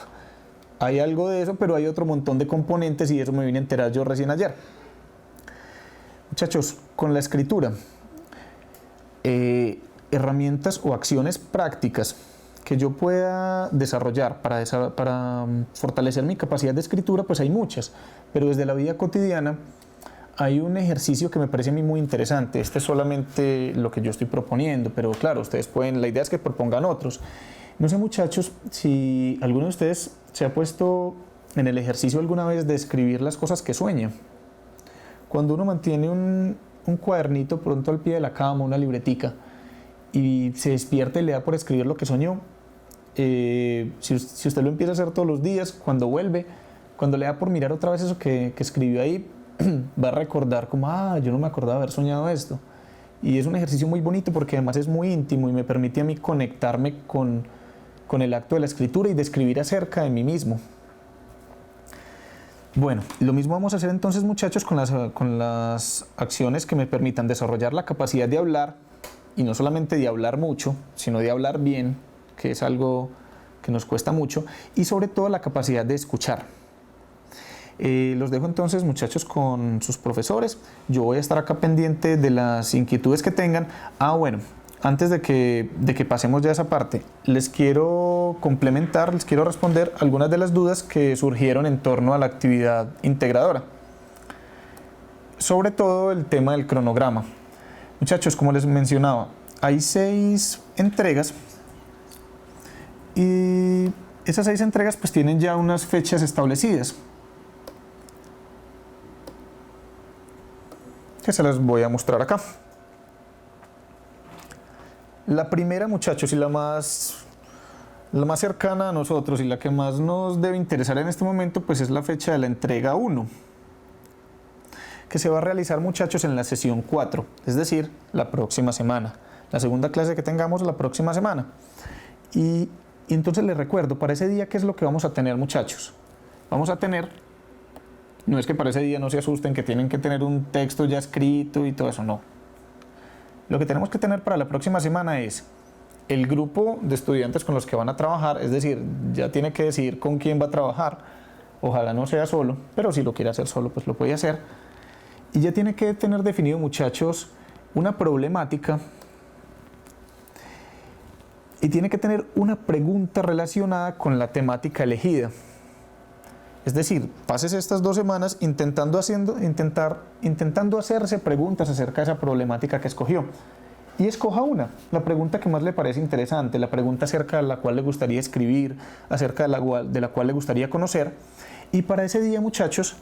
Hay algo de eso, pero hay otro montón de componentes y eso me vine a enterar yo recién ayer. Muchachos, con la escritura, herramientas o acciones prácticas que yo pueda desarrollar para fortalecer mi capacidad de escritura, pues hay muchas, pero desde la vida cotidiana hay un ejercicio que me parece a mí muy interesante. Este es solamente lo que yo estoy proponiendo, pero claro, ustedes pueden, la idea es que propongan otros. No sé, muchachos, si alguno de ustedes se ha puesto en el ejercicio alguna vez de escribir las cosas que sueña. Cuando uno mantiene un cuadernito pronto al pie de la cama, una libretica, y se despierta y le da por escribir lo que soñó, si usted lo empieza a hacer todos los días, cuando vuelve, cuando le da por mirar otra vez eso que escribió ahí, va a recordar como, yo no me acordaba haber soñado esto. Y es un ejercicio muy bonito porque además es muy íntimo y me permite a mí conectarme con el acto de la escritura y de escribir acerca de mí mismo. Bueno, lo mismo vamos a hacer entonces, muchachos, con las acciones que me permitan desarrollar la capacidad de hablar, y no solamente de hablar mucho, sino de hablar bien, que es algo que nos cuesta mucho, y sobre todo la capacidad de escuchar. Los dejo entonces, muchachos, con sus profesores. Yo voy a estar acá pendiente de las inquietudes que tengan. Bueno, antes de que pasemos ya a esa parte, les quiero complementar, les quiero responder algunas de las dudas que surgieron en torno a la actividad integradora. Sobre todo el tema del cronograma. Muchachos, como les mencionaba, hay 6 entregas y esas 6 entregas pues tienen ya unas fechas establecidas, que se las voy a mostrar acá. La primera, muchachos, y la más cercana a nosotros y la que más nos debe interesar en este momento, pues es la fecha de la entrega 1, que se va a realizar, muchachos, en la sesión 4, es decir, la próxima semana. La segunda clase que tengamos la próxima semana. Y entonces les recuerdo, para ese día, ¿qué es lo que vamos a tener, muchachos? Vamos a tener, no es que para ese día no se asusten que tienen que tener un texto ya escrito y todo eso, no. Lo que tenemos que tener para la próxima semana es el grupo de estudiantes con los que van a trabajar, es decir, ya tiene que decidir con quién va a trabajar. Ojalá no sea solo, pero si lo quiere hacer solo, pues lo puede hacer. y ya tiene que tener definido, muchachos, una problemática y tiene que tener una pregunta relacionada con la temática elegida. Es decir, pases estas 2 semanas intentando hacerse preguntas acerca de esa problemática que escogió. Y escoja una, la pregunta que más le parece interesante, la pregunta acerca de la cual le gustaría escribir, acerca de la cual le gustaría conocer. Y para ese día, muchachos,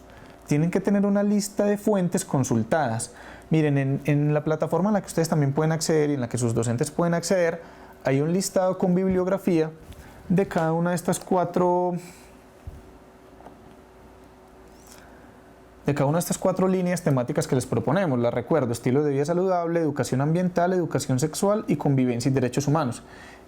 tienen que tener una lista de fuentes consultadas. Miren, en la plataforma en la que ustedes también pueden acceder y en la que sus docentes pueden acceder, hay un listado con bibliografía de cada una de estas 4 líneas temáticas que les proponemos. Las recuerdo: estilo de vida saludable, educación ambiental, educación sexual y convivencia y derechos humanos.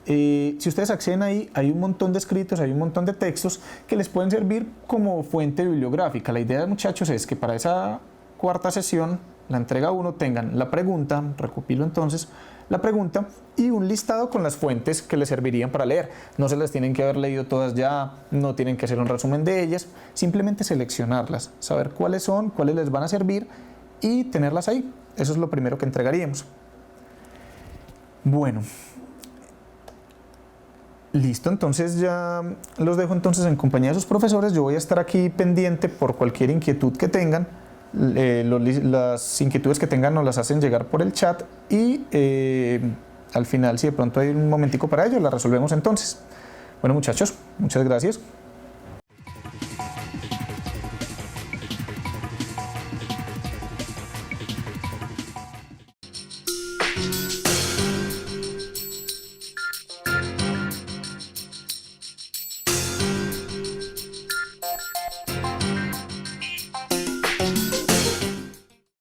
Si ustedes acceden ahí, hay un montón de escritos, hay un montón de textos que les pueden servir como fuente bibliográfica. La idea, muchachos, es que para esa 4ª sesión, la entrega 1, tengan la pregunta, recopilo entonces, la pregunta y un listado con las fuentes que les servirían para leer. No se las tienen que haber leído todas ya, no tienen que hacer un resumen de ellas, simplemente seleccionarlas, saber cuáles son, cuáles les van a servir y tenerlas ahí. Eso es lo primero que entregaríamos. Bueno, listo, entonces ya los dejo entonces en compañía de sus profesores. Yo voy a estar aquí pendiente por cualquier inquietud que tengan. Las inquietudes que tengan nos las hacen llegar por el chat y al final, si de pronto hay un momentico para ello, las resolvemos entonces. Bueno, muchachos, muchas gracias.